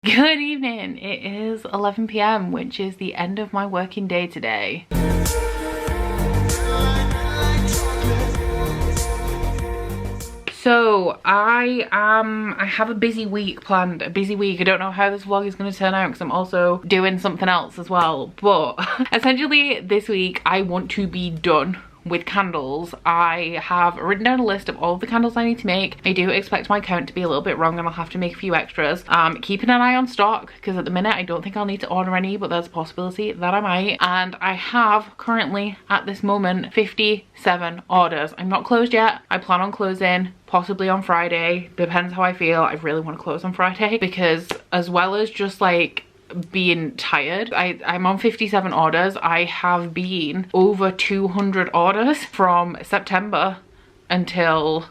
Good evening. It is 11 p.m, which is the end of my working day today. So I have a busy week planned, a busy week. I don't know how this vlog is going to turn out because I'm also doing something else as well. But essentially this week I want to be done with candles. I have written down a list of all of the candles I need to make. I do expect my count to be a little bit wrong and I'll have to make a few extras. Keeping an eye on stock because at the minute I don't think I'll need to order any, but there's a possibility that I might. And I have currently at this moment 57 orders. I'm not closed yet. I plan on closing possibly on Friday. Depends how I feel. I really want to close on Friday because as well as just like being tired, I'm on 57 orders. I have been over 200 orders from September until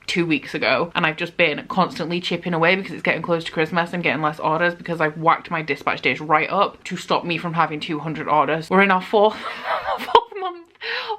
2 weeks ago, and I've just been constantly chipping away because it's getting close to Christmas and getting less orders because I've whacked my dispatch days right up to stop me from having 200 orders. We're in our fourth month.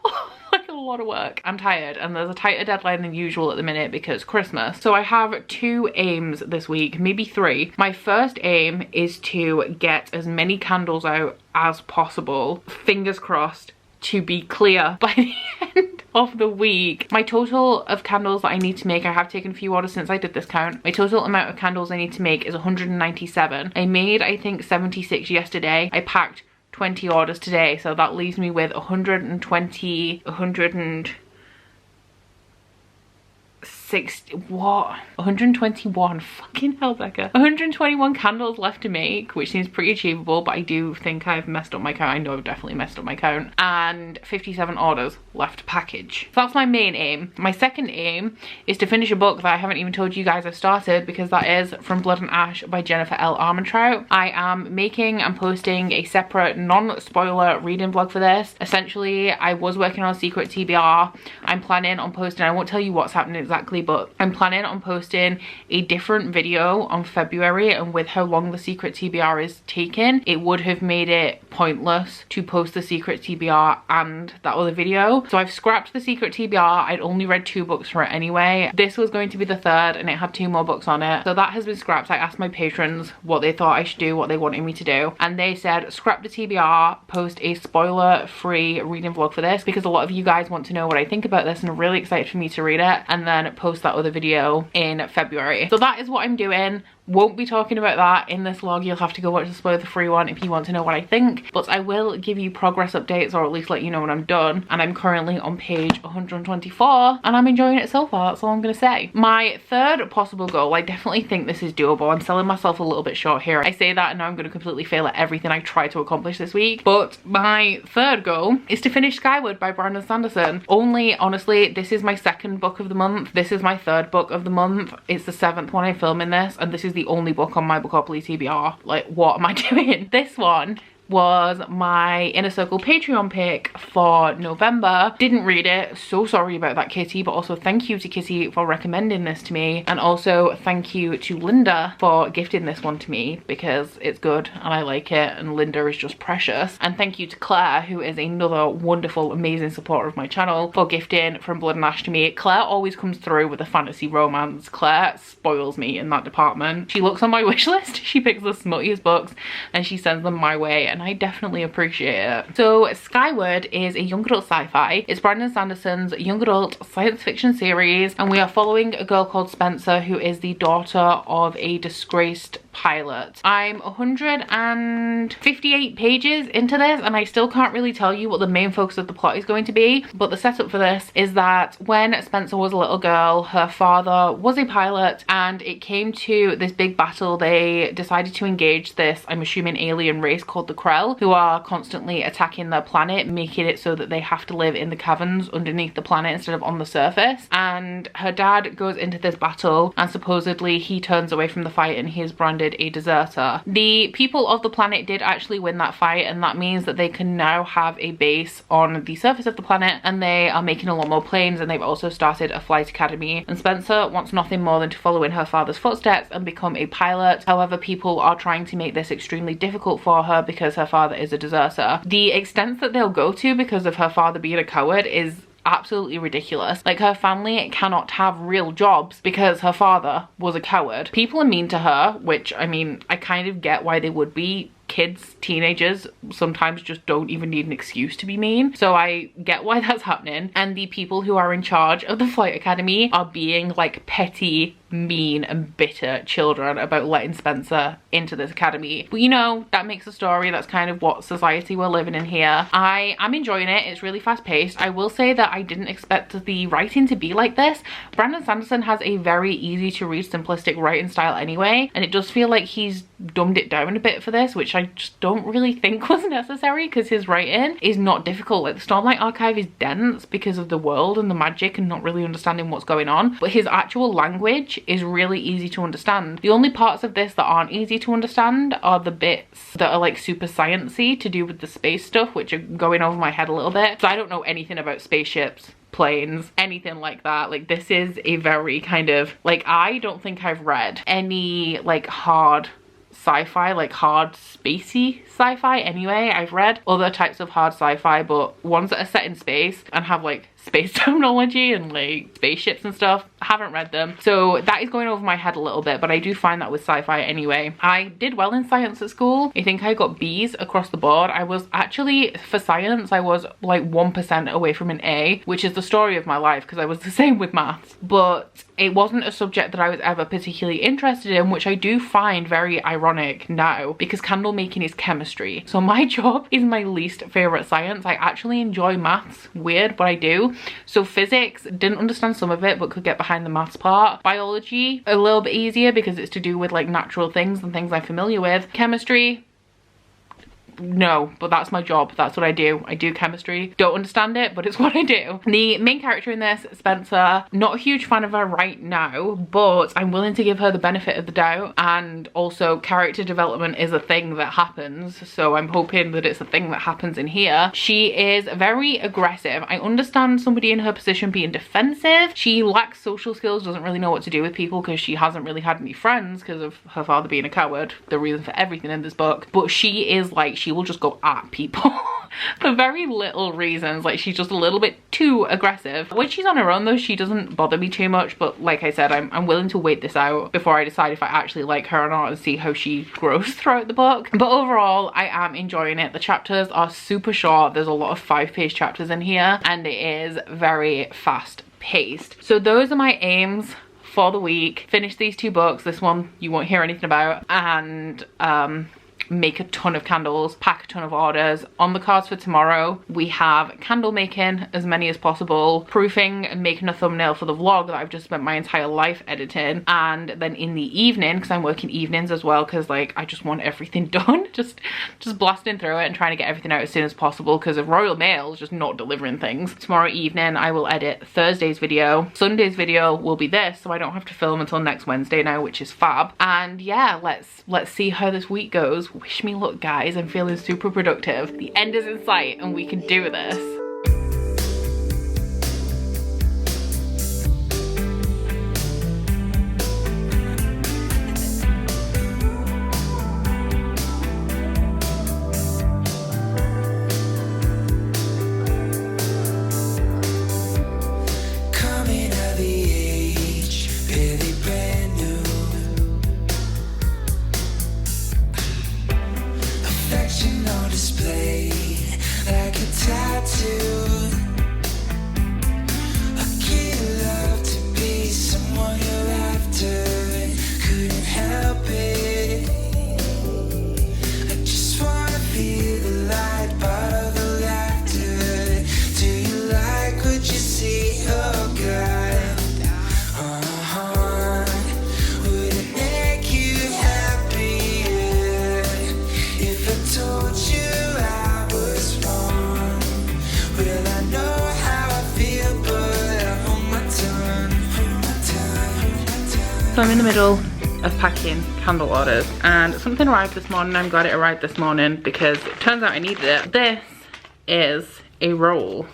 Oh, like a lot of work. I'm tired and there's a tighter deadline than usual at the minute because Christmas. So I have two aims this week, maybe three. My first aim is to get as many candles out as possible, fingers crossed, to be clear by the end of the week. My total of candles that I need to make, I have taken a few orders since I did this count. My total amount of candles I need to make is 197. I made, I think, 76 yesterday. I packed 20 orders today, so that leaves me with 121, fucking hell, Becca. 121 candles left to make, which seems pretty achievable, but I do think I've messed up my count. I know I've definitely messed up my count. And 57 orders left to package. So that's my main aim. My second aim is to finish a book that I haven't even told you guys I've started, because that is From Blood and Ash by Jennifer L. Armentrout. I am making and posting a separate non-spoiler reading vlog for this. Essentially, I was working on a secret TBR. I'm planning on posting, I won't tell you what's happening exactly, but I'm planning on posting a different video on February, and with how long the secret TBR is taking, it would have made it pointless to post the secret TBR and that other video. So I've scrapped the secret TBR. I'd only read 2 books for it anyway. This was going to be the third and it had 2 more books on it. So that has been scrapped. I asked my patrons what they thought I should do, what they wanted me to do, and they said scrap the TBR, post a spoiler-free reading vlog for this, because a lot of you guys want to know what I think about this and are really excited for me to read it, and then post that other video in February. So that is what I'm doing. Won't be talking about that in this vlog. You'll have to go watch the spoiler-free one if you want to know what I think, but I will give you progress updates, or at least let you know when I'm done. And I'm currently on page 124 and I'm enjoying it so far. That's all I'm gonna say. My third possible goal, I definitely think this is doable. I'm selling myself a little bit short here. I say that and now I'm gonna completely fail at everything I try to accomplish this week, but my third goal is to finish Skyward by Brandon Sanderson. Only, honestly, this is my second book of the month. This is my third book of the month. It's the 7th one I'm filming this, and this is the only book on my Bookopoly TBR. Like, what am I doing? This one was my Inner Circle Patreon pick for November. Didn't read it, so sorry about that, Kitty, but also thank you to Kitty for recommending this to me, and also thank you to Linda for gifting this one to me because it's good and I like it, and Linda is just precious. And thank you to Claire, who is another wonderful, amazing supporter of my channel, for gifting From Blood and Ash to me. Claire always comes through with a fantasy romance. Claire spoils me in that department. She looks on my wish list, she picks the smuttiest books and she sends them my way, and I definitely appreciate it. So Skyward is a young adult sci-fi. It's Brandon Sanderson's young adult science fiction series, and we are following a girl called Spencer, who is the daughter of a disgraced pilot. I'm 158 pages into this and I still can't really tell you what the main focus of the plot is going to be, but the setup for this is that when Spencer was a little girl, her father was a pilot, and it came to this big battle. They decided to engage this, I'm assuming, alien race called the Krell, who are constantly attacking their planet, making it so that they have to live in the caverns underneath the planet instead of on the surface. And her dad goes into this battle and supposedly he turns away from the fight and he is branded a deserter. The people of the planet did actually win that fight, and that means that they can now have a base on the surface of the planet, and they are making a lot more planes, and they've also started a flight academy. And Spencer wants nothing more than to follow in her father's footsteps and become a pilot. However, people are trying to make this extremely difficult for her because her father is a deserter. The extent that they'll go to because of her father being a coward is absolutely ridiculous. Like, her family cannot have real jobs because her father was a coward. People are mean to her, which, I mean, I kind of get why they would be. Kids, teenagers sometimes just don't even need an excuse to be mean, so I get why that's happening. And the people who are in charge of the flight academy are being like petty, mean and bitter children about letting Spencer into this academy. But you know, that makes a story. That's kind of what society we're living in here. I am enjoying it. It's really fast paced. I will say that I didn't expect the writing to be like this. Brandon Sanderson has a very easy to read, simplistic writing style anyway, and it does feel like he's dumbed it down a bit for this, which I just don't really think was necessary, because his writing is not difficult. Like, the Stormlight Archive is dense because of the world and the magic and not really understanding what's going on, but his actual language is really easy to understand. The only parts of this that aren't easy to understand are the bits that are like super sciencey to do with the space stuff, which are going over my head a little bit. So I don't know anything about spaceships, planes, anything like that. Like, this is a very kind of, like, I don't think I've read any like hard sci-fi, like hard spacey sci-fi anyway. I've read other types of hard sci-fi, but ones that are set in space and have like space terminology and like spaceships and stuff, I haven't read them. So that is going over my head a little bit, but I do find that with sci-fi anyway. I did well in science at school. I think I got B's across the board. I was actually, for science, I was like 1% away from an A, which is the story of my life, because I was the same with maths. But it wasn't a subject that I was ever particularly interested in, which I do find very ironic now, because candle making is chemistry. So my job is my least favorite science. I actually enjoy maths, weird, but I do. So physics, didn't understand some of it, but could get behind the maths part. Biology, a little bit easier because it's to do with like natural things and things I'm familiar with. Chemistry, no, but that's my job. That's what I do. I do chemistry. Don't understand it, but it's what I do. The main character in this, Spencer, not a huge fan of her right now, but I'm willing to give her the benefit of the doubt. And also, character development is a thing that happens, so I'm hoping that it's a thing that happens in here. She is very aggressive. I understand somebody in her position being defensive. She lacks social skills, doesn't really know what to do with people because she hasn't really had any friends because of her father being a coward, the reason for everything in this book. But she is like, she will just go at people for very little reasons. Like, she's just a little bit too aggressive. When she's on her own though, she doesn't bother me too much, but like I said, I'm willing to wait this out before I decide if I actually like her or not and see how she grows throughout the book. But overall, I am enjoying it. The chapters are super short. There's a lot of 5-page chapters in here, and it is very fast paced. So those are my aims for the week. Finish these 2 books. This one you won't hear anything about, and make a ton of candles, pack a ton of orders. On the cards for tomorrow, we have candle making, as many as possible, proofing and making a thumbnail for the vlog that I've just spent my entire life editing, and then in the evening, because I'm working evenings as well, because like I just want everything done, just blasting through it and trying to get everything out as soon as possible because of Royal Mail just not delivering things. Tomorrow evening I will edit Thursday's video. Sunday's video will be this, so I don't have to film until next Wednesday now, which is fab. And yeah, let's see how this week goes. Wish me luck, guys. I'm feeling super productive. The end is in sight and we can do this. So I'm in the middle of packing candle orders, and something arrived this morning. I'm glad it arrived this morning because it turns out I needed it. This is a roll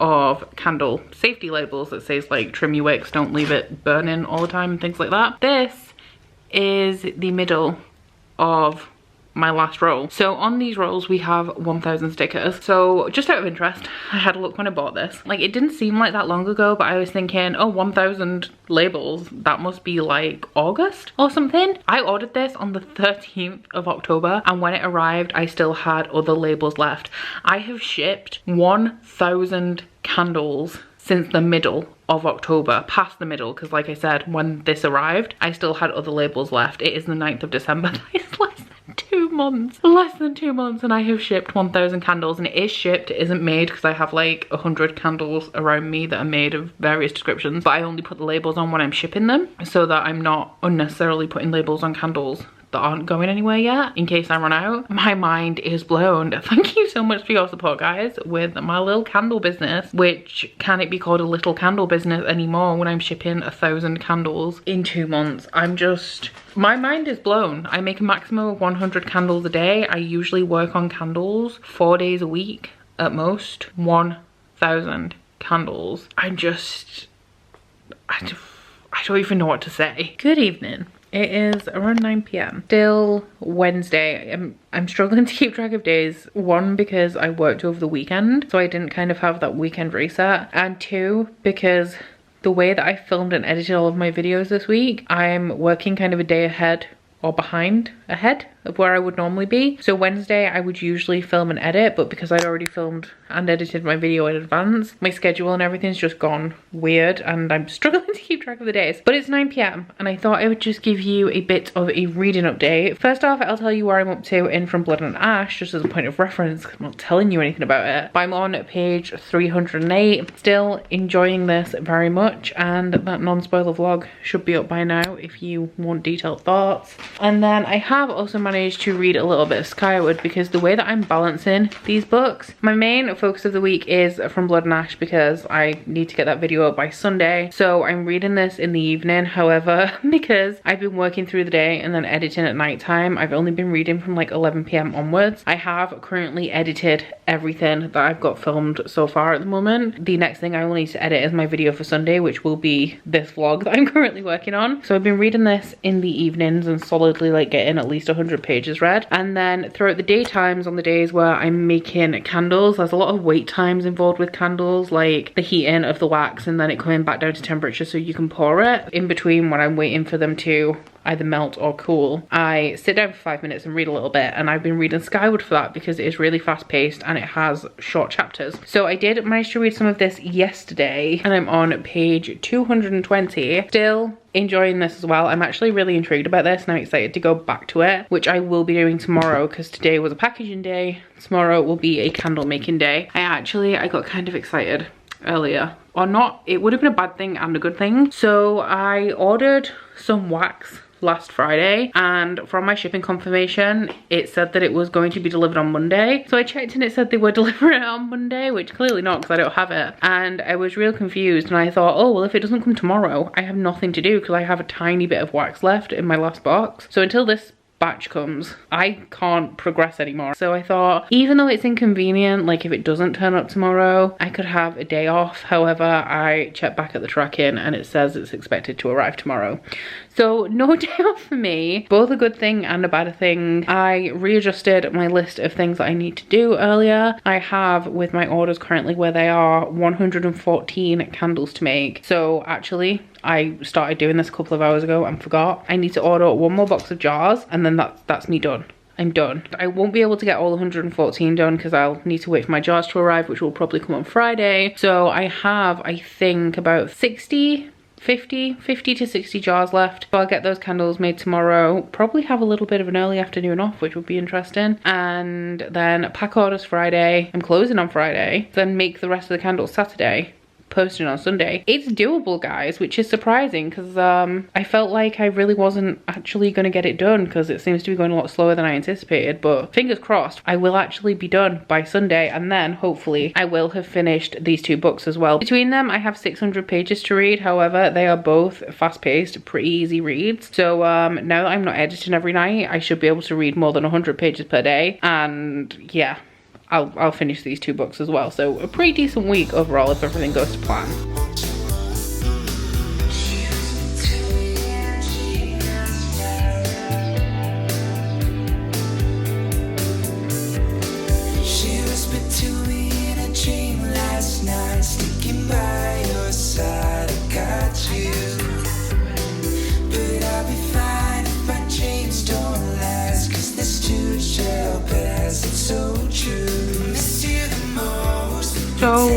of candle safety labels that says like trim your wicks, don't leave it burning all the time and things like that. This is the middle of my last roll. So on these rolls we have 1,000 stickers. So just out of interest, I had a look when I bought this. Like, it didn't seem like that long ago, but I was thinking, oh, 1,000 labels, that must be like August or something. I ordered this on the 13th of October, and when it arrived I still had other labels left. I have shipped 1,000 candles since the middle of October, past the middle, because like I said, when this arrived I still had other labels left. It is the 9th of December. That is less than 2 months. Less than 2 months, and I have shipped 1,000 candles, and it is shipped, it isn't made, because I have like 100 candles around me that are made of various descriptions, but I only put the labels on when I'm shipping them, so that I'm not unnecessarily putting labels on candles that aren't going anywhere yet in case I run out. My mind is blown. Thank you so much for your support, guys, with my little candle business, which can it be called a little candle business anymore when I'm shipping 1,000 candles in 2 months? My mind is blown. I make a maximum of 100 candles a day. I usually work on candles 4 days a week at most. 1,000 candles. I don't even know what to say. Good evening. It is around 9 p.m. Still Wednesday. I'm struggling to keep track of days. One, because I worked over the weekend, so I didn't kind of have that weekend reset. And two, because the way that I filmed and edited all of my videos this week, I'm working kind of a day ahead or ahead of where I would normally be. So Wednesday I would usually film and edit, but because I'd already filmed and edited my video in advance, my schedule and everything's just gone weird and I'm struggling to keep track of the days. But it's 9 p.m. and I thought I would just give you a bit of a reading update. First off, I'll tell you where I'm up to in From Blood and Ash, just as a point of reference. I'm not telling you anything about it. But I'm on page 308, still enjoying this very much, and that non-spoiler vlog should be up by now if you want detailed thoughts. And then I have also managed to read a little bit of Skyward, because the way that I'm balancing these books, my main focus of the week is From Blood and Ash, because I need to get that video up by Sunday. So I'm reading this in the evening. However, because I've been working through the day and then editing at night time, I've only been reading from like 11 p.m. onwards. I have currently edited everything that I've got filmed so far at the moment. The next thing I will need to edit is my video for Sunday, which will be this vlog that I'm currently working on. So I've been reading this in the evenings and solidly like getting at least 100 pages read. And then throughout the daytimes, on the days where I'm making candles, there's a lot of wait times involved with candles, like the heating of the wax and then it coming back down to temperature so you can pour it. In between, when I'm waiting for them to either melt or cool, I sit down for 5 minutes and read a little bit, and I've been reading Skyward for that because it is really fast paced and it has short chapters. So I did manage to read some of this yesterday and I'm on page 220. Still enjoying this as well. I'm actually really intrigued about this and I'm excited to go back to it, which I will be doing tomorrow, because today was a packaging day. Tomorrow will be a candle making day. I got kind of excited earlier, or not, it would have been a bad thing and a good thing. So I ordered some wax last Friday, and from my shipping confirmation it said that it was going to be delivered on Monday. So I checked and it said they were delivering it on Monday, which clearly not, because I don't have it. And I was real confused and I thought, oh well, if it doesn't come tomorrow I have nothing to do, because I have a tiny bit of wax left in my last box. So until this batch comes, I can't progress anymore. So I thought, even though it's inconvenient, like if it doesn't turn up tomorrow, I could have a day off. However, I checked back at the tracking and it says it's expected to arrive tomorrow. So no day off for me, both a good thing and a bad thing. I readjusted my list of things that I need to do earlier. I have, with my orders currently where they are, 114 candles to make. So actually, I started doing this a couple of hours ago and forgot. I need to order one more box of jars and then that's me done. I'm done. I won't be able to get all 114 done because I'll need to wait for my jars to arrive, which will probably come on Friday. So I have, I think, about 50 to 60 jars left. So I'll get those candles made tomorrow. Probably have a little bit of an early afternoon off, which would be interesting. And then pack orders Friday. I'm closing on Friday. Then make the rest of the candles Saturday. Posting on Sunday. It's doable, guys, which is surprising, because I felt like I really wasn't actually going to get it done, because it seems to be going a lot slower than I anticipated. But fingers crossed, I will actually be done by Sunday, and then hopefully I will have finished these 2 books as well. Between them I have 600 pages to read. However, they are both fast-paced, pretty easy reads. So now that I'm not editing every night, I should be able to read more than 100 pages per day. And yeah, I'll finish these 2 books as well. So a pretty decent week overall if everything goes to plan. So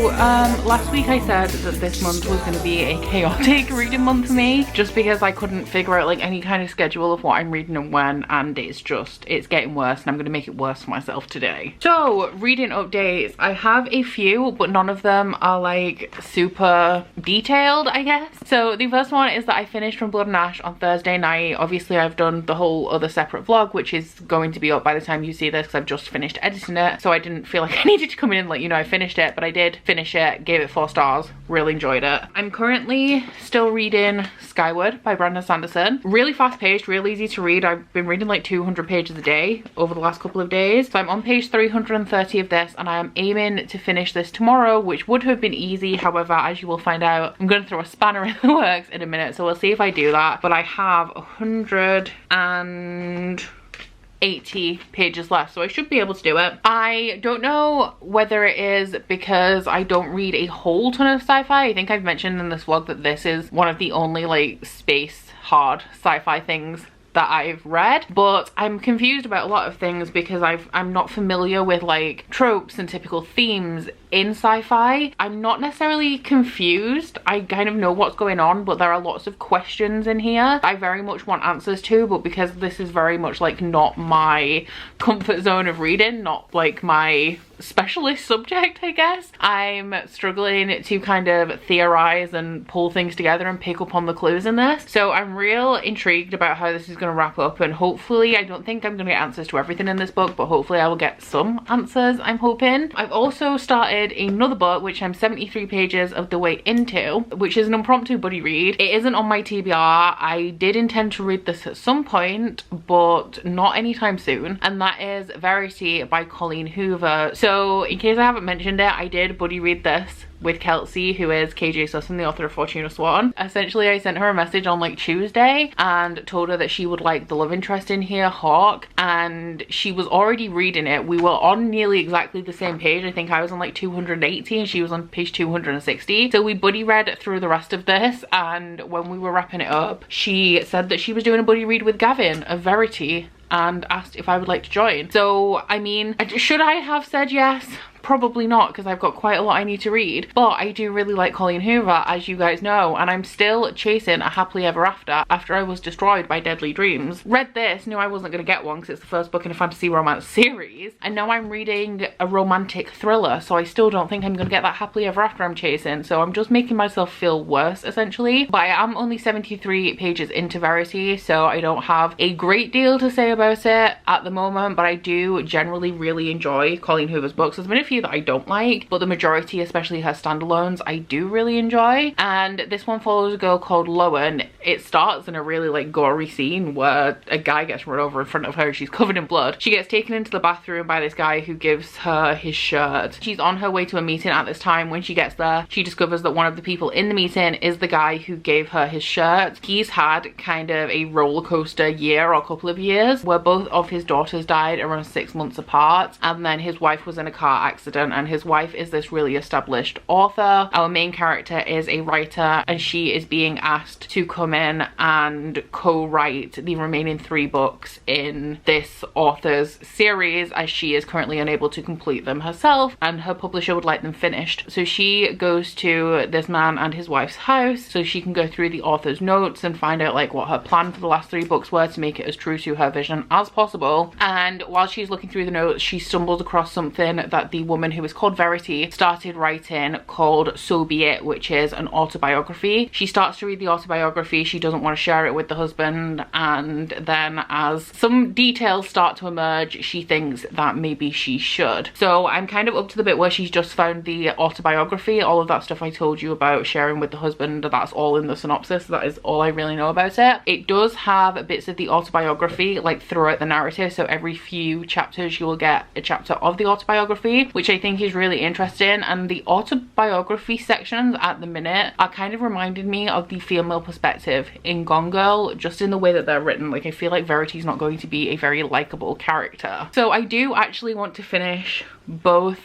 last week I said that this month was going to be a chaotic reading month for me, just because I couldn't figure out like any kind of schedule of what I'm reading and when, and it's getting worse, and I'm going to make it worse for myself today. So reading updates, I have a few, but none of them are like super detailed, I guess. So the first one is that I finished From Blood and Ash on Thursday night. Obviously I've done the whole other separate vlog, which is going to be up by the time you see this because I've just finished editing it, so I didn't feel like I needed to come in and let you know I finished it, but I did finish it, gave it 4 stars, really enjoyed it. I'm currently still reading Skyward by Brandon Sanderson. Really fast paced, real easy to read. I've been reading like 200 pages a day over the last couple of days. So I'm on page 330 of this, and I am aiming to finish this tomorrow, which would have been easy. However, as you will find out, I'm going to throw a spanner in the works in a minute, so we'll see if I do that. But I have 180 pages left, so I should be able to do it. I don't know whether it is because I don't read a whole ton of sci-fi. I think I've mentioned in this vlog that this is one of the only like space hard sci-fi things that I've read, but I'm confused about a lot of things because I'm not familiar with like tropes and typical themes in sci-fi. I'm not necessarily confused, I kind of know what's going on, but there are lots of questions in here I very much want answers to, but because this is very much like not my comfort zone of reading, not like my specialist subject, I guess, I'm struggling to kind of theorize and pull things together and pick up on the clues in this. So I'm real intrigued about how this is going to wrap up, and hopefully, I don't think I'm going to get answers to everything in this book, but hopefully I will get some answers, I'm hoping. I've also started another book which I'm 73 pages of the way into, which is an impromptu buddy read. It isn't on my TBR. I did intend to read this at some point, but not anytime soon, and that is Verity by Colleen Hoover. So in case I haven't mentioned it, I did buddy read this with Kelsey, who is KJ Sussin, the author of Fortuna Swan. Essentially, I sent her a message on like Tuesday and told her that she would like the love interest in here, Hawk, and she was already reading it. We were on nearly exactly the same page. I think I was on like 280 and she was on page 260. So we buddy read through the rest of this, and when we were wrapping it up, she said that she was doing a buddy read with Gavin of Verity and asked if I would like to join. So I mean, should I have said yes? Probably not, because I've got quite a lot I need to read, but I do really like Colleen Hoover, as you guys know, and I'm still chasing a happily ever after I was destroyed by Deadly Dreams. Read this, knew I wasn't going to get one because it's the first book in a fantasy romance series, and now I'm reading a romantic thriller, so I still don't think I'm going to get that happily ever after I'm chasing, so I'm just making myself feel worse essentially. But I am only 73 pages into Verity, so I don't have a great deal to say about it at the moment, but I do generally really enjoy Colleen Hoover's books. There's been a few that I don't like, but the majority, especially her standalones, I do really enjoy. And this one follows a girl called Lowen. It starts in a really like gory scene where a guy gets run over in front of her. She's covered in blood. She gets taken into the bathroom by this guy who gives her his shirt. She's on her way to a meeting at this time. When she gets there, she discovers that one of the people in the meeting is the guy who gave her his shirt. He's had kind of a roller coaster year or couple of years where both of his daughters died around 6 months apart, and then his wife was in a car accident, and his wife is this really established author. Our main character is a writer, and she is being asked to come in and co-write the remaining 3 books in this author's series, as she is currently unable to complete them herself and her publisher would like them finished. So she goes to this man and his wife's house so she can go through the author's notes and find out like what her plan for the last 3 books were to make it as true to her vision as possible. And while she's looking through the notes, she stumbles across something that the woman who is called Verity started writing called So Be It, which is an autobiography. She starts to read the autobiography. She doesn't want to share it with the husband, and then as some details start to emerge, she thinks that maybe she should. So I'm kind of up to the bit where she's just found the autobiography. All of that stuff I told you about sharing with the husband, that's all in the synopsis. That is all I really know about it. It does have bits of the autobiography like throughout the narrative, so every few chapters you will get a chapter of the autobiography, which I think is really interesting. And the autobiography sections at the minute are kind of reminded me of the female perspective in Gone Girl, just in the way that they're written. Like, I feel like Verity's not going to be a very likable character. So I do actually want to finish both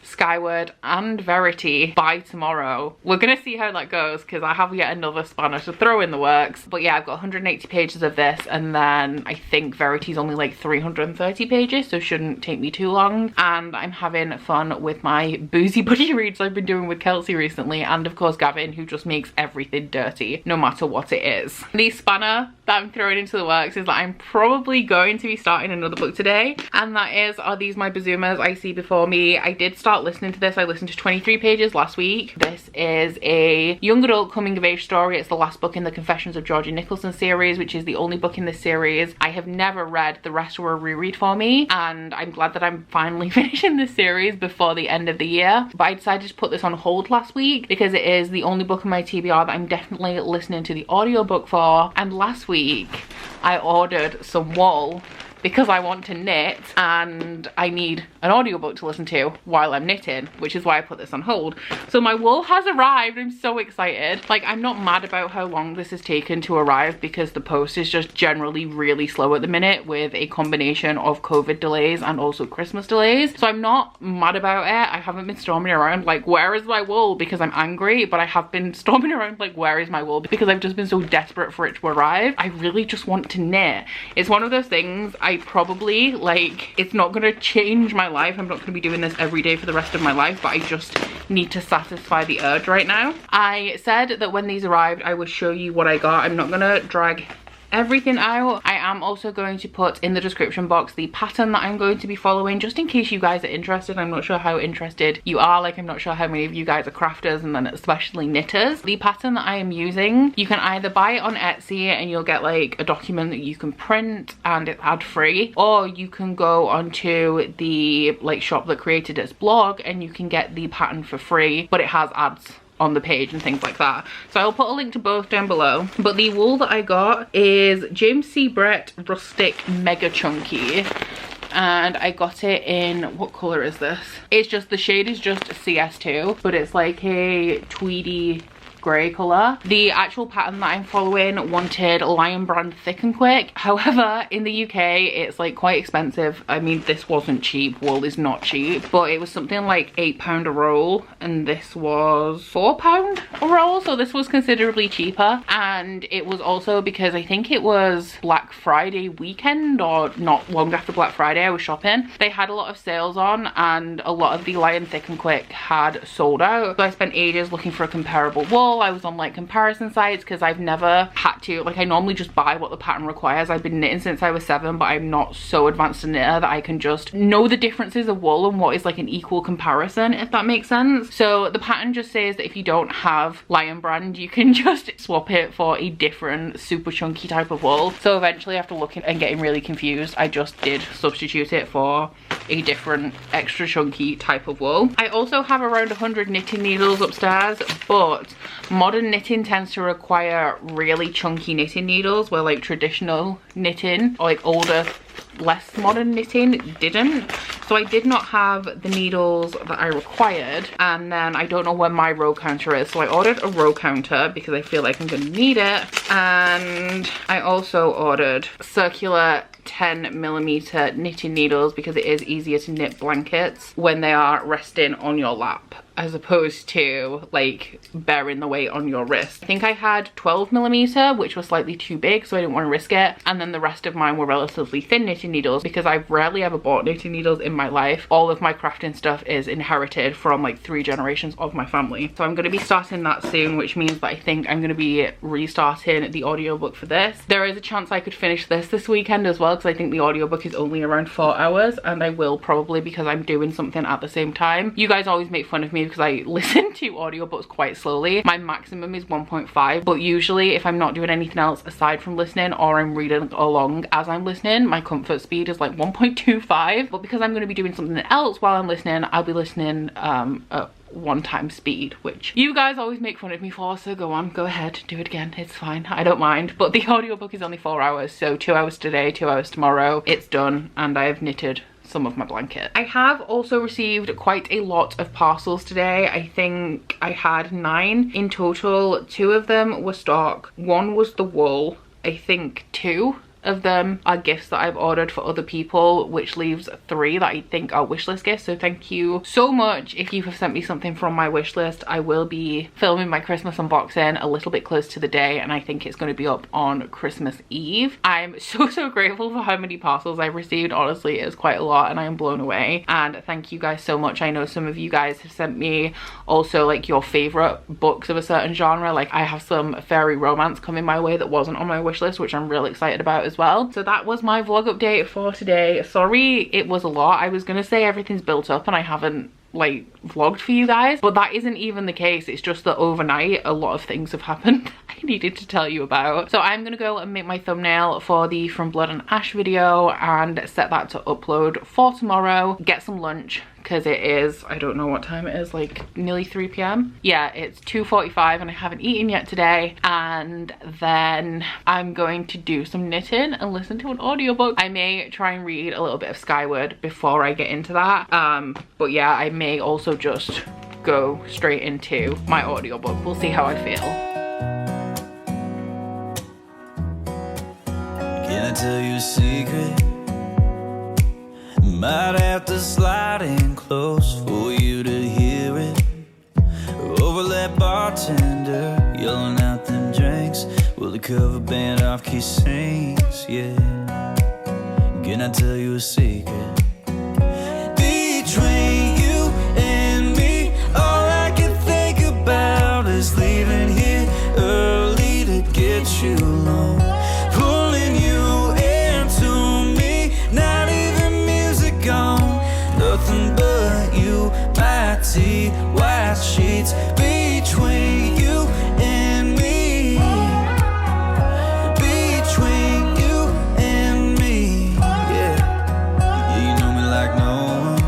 Skyward and Verity by tomorrow. We're gonna see how that goes because I have yet another spanner to throw in the works. But yeah, I've got 180 pages of this, and then I think Verity's only like 330 pages, so shouldn't take me too long. And I'm having fun with my boozy buddy reads I've been doing with Kelsey recently, and of course Gavin, who just makes everything dirty no matter what it is. The spanner that I'm throwing into the works is that I'm probably going to be starting another book today, and that is Are These My Bazumas I See Before Me. I did start listening to this. I listened to 23 pages last week. This is a young adult coming of age story. It's the last book in the Confessions of Georgia Nicholson series, which is the only book in this series I have never read. The rest were a reread for me, and I'm glad that I'm finally finishing this series before the end of the year. But I decided to put this on hold last week because it is the only book in my TBR that I'm definitely listening to the audiobook for. And last week I ordered some wool because I want to knit and I need an audiobook to listen to while I'm knitting, which is why I put this on hold. So my wool has arrived. I'm so excited. Like, I'm not mad about how long this has taken to arrive because the post is just generally really slow at the minute with a combination of COVID delays and also Christmas delays. So I'm not mad about it. I haven't been storming around like, where is my wool? Because I'm angry, but I have been storming around like, where is my wool? Because I've just been so desperate for it to arrive. I really just want to knit. It's one of those things I probably, like, it's not gonna change my life. I'm not gonna be doing this every day for the rest of my life, but I just need to satisfy the urge right now. I said that when these arrived I would show you what I got. I'm not gonna drag everything out. I am also going to put in the description box the pattern that I'm going to be following, just in case you guys are interested. I'm not sure how interested you are. Like, I'm not sure how many of you guys are crafters and then especially knitters. The pattern that I am using, you can either buy it on Etsy and you'll get like a document that you can print and it's ad free, or you can go onto the like shop that created its blog and you can get the pattern for free, but it has ads on the page and things like that. So I'll put a link to both down below. But the wool that I got is James C. Brett Rustic Mega Chunky, and I got it in, what color is this? It's just, the shade is just CS2, but it's like a tweedy grey colour. The actual pattern that I'm following wanted Lion Brand Thick and Quick. However, in the UK it's like quite expensive. I mean, this wasn't cheap. Wool is not cheap, but it was something like £8 a roll and this was £4 a roll, so this was considerably cheaper. And it was also because I think it was Black Friday weekend or not long after Black Friday I was shopping. They had a lot of sales on and a lot of the Lion Thick and Quick had sold out. So I spent ages looking for a comparable wool. I was on like comparison sites because I've never had to, like, I normally just buy what the pattern requires. I've been knitting since I was 7, but I'm not so advanced a knitter that I can just know the differences of wool and what is like an equal comparison, if that makes sense. So the pattern just says that if you don't have Lion Brand, you can just swap it for a different super chunky type of wool. So eventually, after looking and getting really confused, I just did substitute it for a different extra chunky type of wool. I also have around 100 knitting needles upstairs, but modern knitting tends to require really chunky knitting needles, where like traditional knitting or like older, less modern knitting didn't. So I did not have the needles that I required, and then I don't know where my row counter is, so I ordered a row counter because I feel like I'm gonna need it. And I also ordered circular 10mm knitting needles because it is easier to knit blankets when they are resting on your lap as opposed to like bearing the weight on your wrist. I think I had 12mm, which was slightly too big, so I didn't want to risk it. And then the rest of mine were relatively thin knitting needles because I've rarely ever bought knitting needles in my life. All of my crafting stuff is inherited from like 3 generations of my family. So I'm going to be starting that soon, which means that I think I'm going to be restarting the audiobook for this. There is a chance I could finish this weekend as well, because I think the audiobook is only around 4 hours, and I will probably, because I'm doing something at the same time. You guys always make fun of me because I listen to audiobooks quite slowly. My maximum is 1.5, but usually if I'm not doing anything else aside from listening, or I'm reading along as I'm listening, my comfort speed is like 1.25. But because I'm going to be doing something else while I'm listening, I'll be listening at 1x speed, which you guys always make fun of me for, so go on, go ahead, do it again, it's fine, I don't mind. But the audiobook is only 4 hours, so 2 hours today, 2 hours tomorrow, it's done, and I have knitted some of my blanket. I have also received quite a lot of parcels today. I think I had 9 in total. 2 of them were stock, 1 was the wool, I think 2 of them are gifts that I've ordered for other people, which leaves 3 that I think are wishlist gifts. So thank you so much if you have sent me something from my wish list. I will be filming my Christmas unboxing a little bit close to the day, and I think it's going to be up on Christmas Eve. I'm so grateful for how many parcels I've received. Honestly, it's quite a lot and I am blown away, and thank you guys so much. I know some of you guys have sent me also like your favorite books of a certain genre. Like I have some fairy romance coming my way that wasn't on my wish list, which I'm really excited about as well. So that was my vlog update for today. Sorry it was a lot. I was gonna say everything's built up and I haven't like vlogged for you guys, but that isn't even the case. It's just that overnight a lot of things have happened I needed to tell you about. So I'm gonna go and make my thumbnail for the From Blood and Ash video and set that to upload for tomorrow, get some lunch because it is, I don't know what time it is, like nearly 3 p.m. Yeah, it's 2:45 and I haven't eaten yet today, and then I'm going to do some knitting and listen to an audiobook. I may try and read a little bit of Skyward before I get into that, but yeah, I may also just go straight into my audiobook. We'll see how I feel. Can I tell you a secret? Might have to slide in close for you to hear it. Over that bartender yelling out them drinks. Will the cover band off key sings, yeah. Can I tell you a secret? Between you and me, all I can think about is leaving here early to get you alone. Pulling you into me, not even music on. Nothing but you, my tea, white sheets between you and me. Between you and me, yeah. You know me like no one.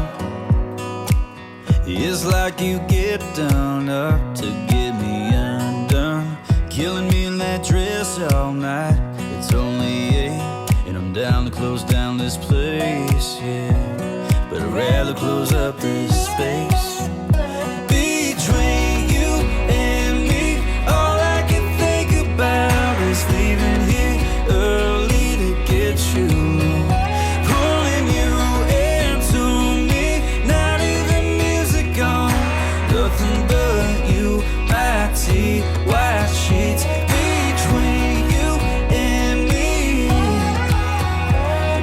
It's like you get done up to get me undone. Killing me in that dress all night. It's only 8 and I'm down to close down this place, yeah. But I'd rather close up this space. Between you and me, all I can think about is leaving here early to get you alone. Pulling you into me, not even music on. Nothing but you, my tea, white sheets between you and me.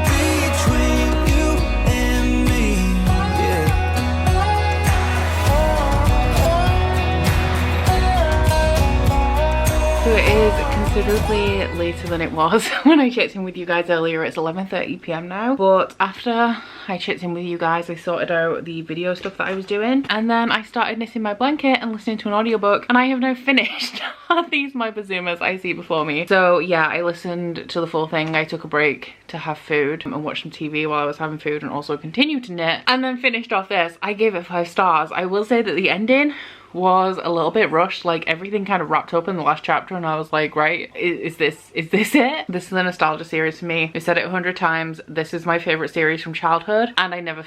Between you and me, yeah. So it is considerably later than it was when I checked in with you guys earlier. It's 11:30 p.m. now, but after I checked in with you guys, I sorted out the video stuff that I was doing, and then I started knitting my blanket and listening to an audiobook, and I have now finished. Are these my bazumas I see before me? So yeah, I listened to the full thing. I took a break to have food and watch some TV while I was having food, and also continued to knit, and then finished off this. I gave it 5 stars. I will say that the ending was a little bit rushed. Like everything kind of wrapped up in the last chapter, and I was like, right, is this it? This is a nostalgia series for me. I've said it 100 times. This is my favorite series from childhood, and I never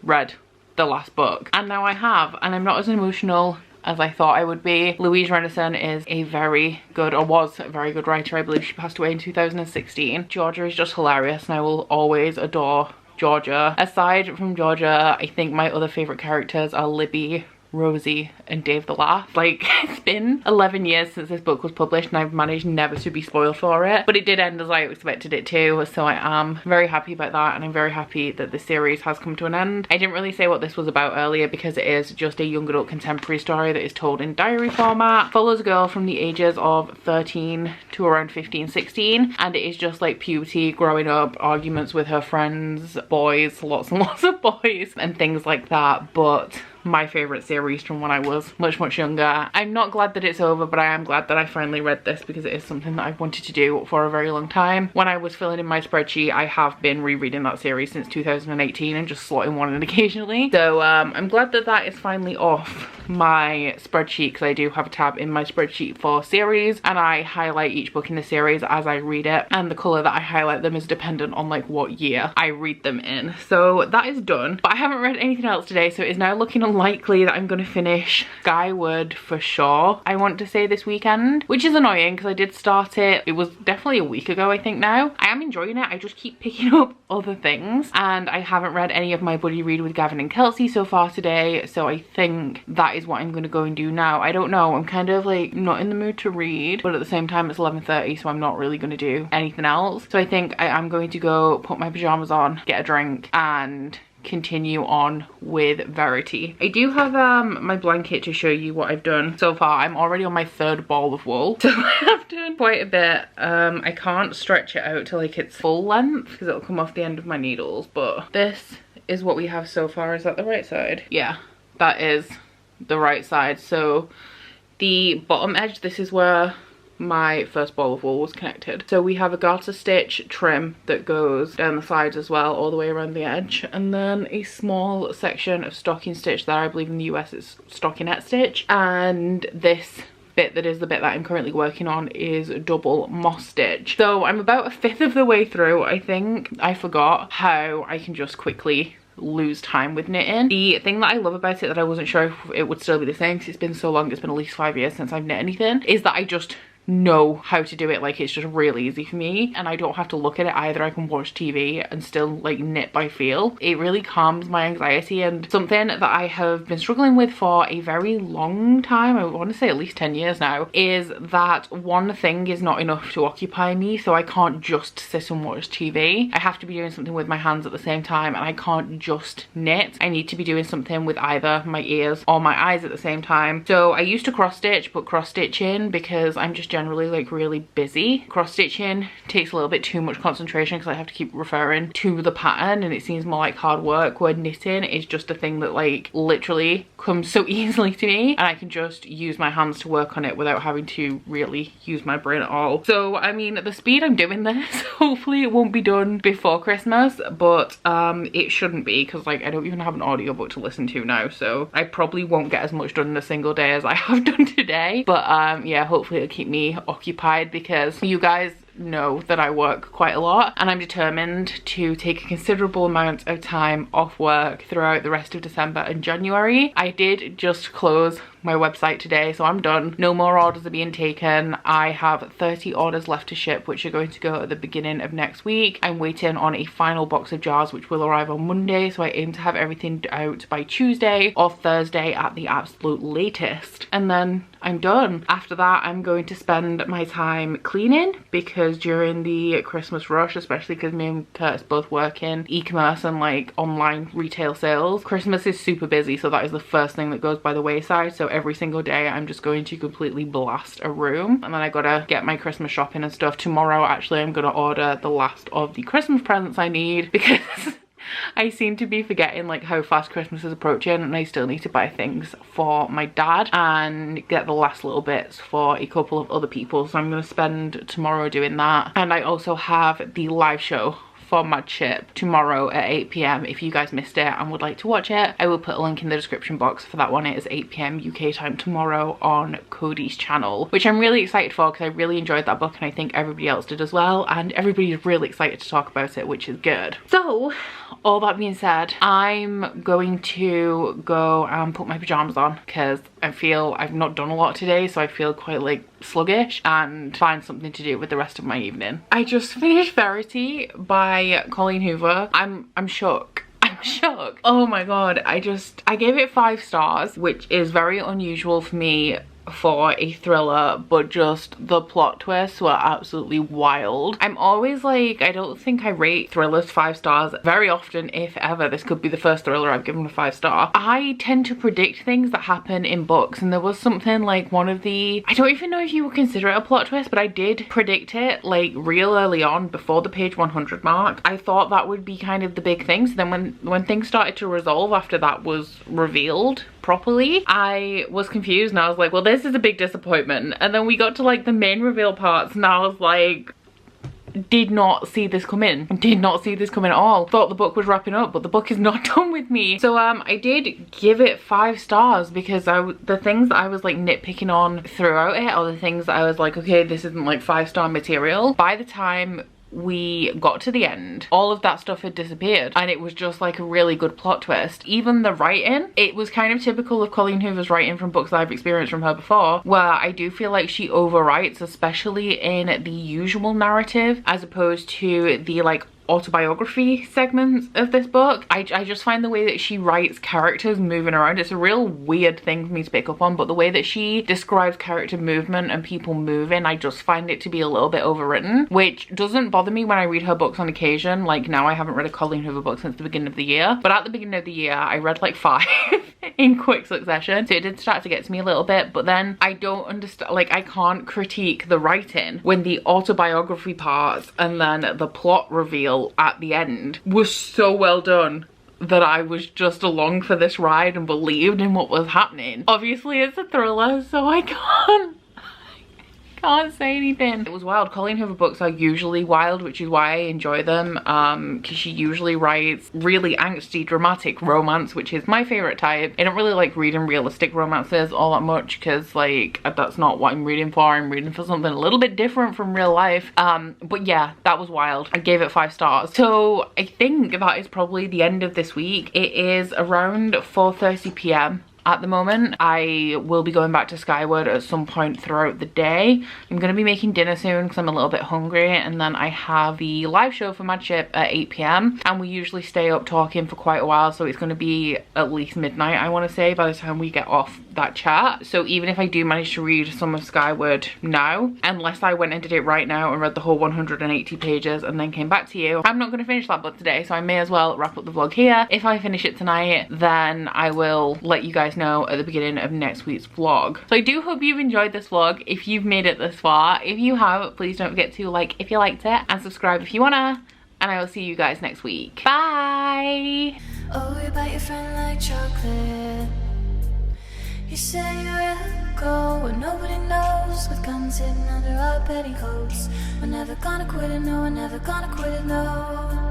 read the last book, and now I have, and I'm not as emotional as I thought I would be. Louise Renison is a very good, or was a very good writer. I believe she passed away in 2016. Georgia is just hilarious, and I will always adore Georgia. Aside from Georgia, I think my other favorite characters are Libby, Rosie, and Dave the Laugh. Like, it's been 11 years since this book was published, and I've managed never to be spoiled for it, but it did end as I expected it to, so I am very happy about that, and I'm very happy that the series has come to an end. I didn't really say what this was about earlier because it is just a young adult contemporary story that is told in diary format. Follows a girl from the ages of 13 to around 15, 16, and it is just like puberty, growing up, arguments with her friends, boys, lots and lots of boys, and things like that, but my favorite series from when I was much younger. I'm not glad that it's over, but I am glad that I finally read this because it is something that I've wanted to do for a very long time. When I was filling in my spreadsheet, I have been rereading that series since 2018 and just slotting one in occasionally. So I'm glad that that is finally off my spreadsheet, because I do have a tab in my spreadsheet for series, and I highlight each book in the series as I read it, and the colour that I highlight them is dependent on like what year I read them in. So that is done, but I haven't read anything else today, so it is now looking a unlikely that I'm going to finish Skyward for sure. I want to say this weekend, which is annoying because I did start it. It was definitely a week ago, I think now. I am enjoying it. I just keep picking up other things and I haven't read any of my buddy read with Gavin and Kelsey so far today. So I think that is what I'm going to go and do now. I don't know. I'm kind of like not in the mood to read, but at the same time it's 11:30, so I'm not really going to do anything else. So I think I am going to go put my pajamas on, get a drink and continue on with Verity. I do have my blanket to show you what I've done so far. I'm already on my 3rd ball of wool, so I have done quite a bit. I can't stretch it out to like its full length because it'll come off the end of my needles, but this is what we have so far. Is that the right side? Yeah, that is the right side. So the bottom edge, this is where my first ball of wool was connected. So we have a garter stitch trim that goes down the sides as well, all the way around the edge, and then a small section of stocking stitch that I believe in the US is stockinette stitch, and this bit that is the bit that I'm currently working on is double moss stitch. So I'm about 1/5 of the way through. I think I forgot how I can just quickly lose time with knitting. The thing that I love about it that I wasn't sure if it would still be the same because it's been so long, it's been at least 5 years since I've knit anything, is that I just know how to do it. Like, it's just really easy for me and I don't have to look at it either. I can watch TV and still like knit by feel. It really calms my anxiety, and something that I have been struggling with for a very long time, I want to say at least 10 years now, is that one thing is not enough to occupy me. So I can't just sit and watch TV. I have to be doing something with my hands at the same time, and I can't just knit. I need to be doing something with either my ears or my eyes at the same time. So I used to cross stitch, but cross stitching, because I'm just generally like really busy, cross stitching takes a little bit too much concentration because I have to keep referring to the pattern and it seems more like hard work, where knitting is just a thing that like literally comes so easily to me and I can just use my hands to work on it without having to really use my brain at all. So I mean, at the speed I'm doing this, hopefully it won't be done before Christmas, but it shouldn't be, because like I don't even have an audiobook to listen to now, so I probably won't get as much done in a single day as I have done today. But yeah, hopefully it'll keep me occupied, because you guys know that I work quite a lot and I'm determined to take a considerable amount of time off work throughout the rest of December and January. I did just close my website today, so I'm done. No more orders are being taken. I have 30 orders left to ship, which are going to go at the beginning of next week. I'm waiting on a final box of jars which will arrive on Monday, so I aim to have everything out by Tuesday or Thursday at the absolute latest, and then I'm done. After that I'm going to spend my time cleaning, because during the Christmas rush, especially because me and Curtis both work in e-commerce and like online retail sales, Christmas is super busy, so that is the first thing that goes by the wayside. So every single day I'm just going to completely blast a room, and then I gotta get my Christmas shopping and stuff. Tomorrow actually I'm gonna order the last of the Christmas presents I need, because I seem to be forgetting like how fast Christmas is approaching, and I still need to buy things for my dad and get the last little bits for a couple of other people. So I'm going to spend tomorrow doing that. And I also have the live show for Mad Ship tomorrow at 8 p.m. If you guys missed it and would like to watch it, I will put a link in the description box for that one. It is 8 p.m. UK time tomorrow on Cody's channel, which I'm really excited for because I really enjoyed that book and I think everybody else did as well, and everybody's really excited to talk about it, which is good. So all that being said, I'm going to go and put my pajamas on because I feel I've not done a lot today, so I feel quite like sluggish, and find something to do with the rest of my evening. I just finished Verity by Colleen Hoover. I'm shook. I'm shook. Oh my god, I gave it 5 stars, which is very unusual for me for a thriller, but just the plot twists were absolutely wild. I'm always like, I don't think I rate thrillers 5 stars very often, if ever. This could be the first thriller I've given a 5 star. I tend to predict things that happen in books, and there was something like one of the, I don't even know if you would consider it a plot twist, but I did predict it like real early on before the page 100 mark. I thought that would be kind of the big things. Then when things started to resolve after that was revealed properly, I was confused and I was like, well, this is a big disappointment. And then we got to like the main reveal parts and I was like, did not see this come in. Did not see this come in at all. Thought the book was wrapping up, but the book is not done with me. So I did give it 5 stars because the things that I was like nitpicking on throughout it are the things that I was like, okay, this isn't like 5-star material. By the time we got to the end, all of that stuff had disappeared, and it was just like a really good plot twist. Even the writing, it was kind of typical of Colleen Hoover's writing from books that I've experienced from her before, where I do feel like she overwrites, especially in the usual narrative, as opposed to the like autobiography segments of this book. I just find the way that she writes characters moving around, it's a real weird thing for me to pick up on, but the way that she describes character movement and people moving, I just find it to be a little bit overwritten, which doesn't bother me when I read her books on occasion. Like now I haven't read a Colleen Hoover book since the beginning of the year, but at the beginning of the year I read like 5 in quick succession, so it did start to get to me a little bit. But then I don't understand, like I can't critique the writing when the autobiography parts and then the plot reveal at the end was so well done that I was just along for this ride and believed in what was happening. Obviously it's a thriller, so I can't say anything. It was wild. Colleen Hoover books are usually wild, which is why I enjoy them, because she usually writes really angsty, dramatic romance, which is my favorite type. I don't really like reading realistic romances all that much, because like that's not what I'm reading for. I'm reading for something a little bit different from real life. But yeah, that was wild. I gave it 5 stars. So I think that is probably the end of this week. It is around 4:30 p.m. at the moment. I will be going back to Skyward at some point throughout the day. I'm going to be making dinner soon because I'm a little bit hungry, and then I have the live show for Mad Ship at 8 p.m. and we usually stay up talking for quite a while, so it's going to be at least midnight, I want to say, by the time we get off that chat. So even if I do manage to read some of Skyward now, unless I went and did it right now and read the whole 180 pages and then came back to you, I'm not going to finish that book today, so I may as well wrap up the vlog here. If I finish it tonight, then I will let you guys know at the beginning of next week's vlog. So I do hope you've enjoyed this vlog if you've made it this far. If you have, please don't forget to like if you liked it and subscribe if you wanna, and I will see you guys next week. Bye! Oh, you bite your friend like chocolate. You say you'll go where nobody knows, with guns hidden under our petticoats. We're never gonna quit it, no, we're never gonna quit it, no.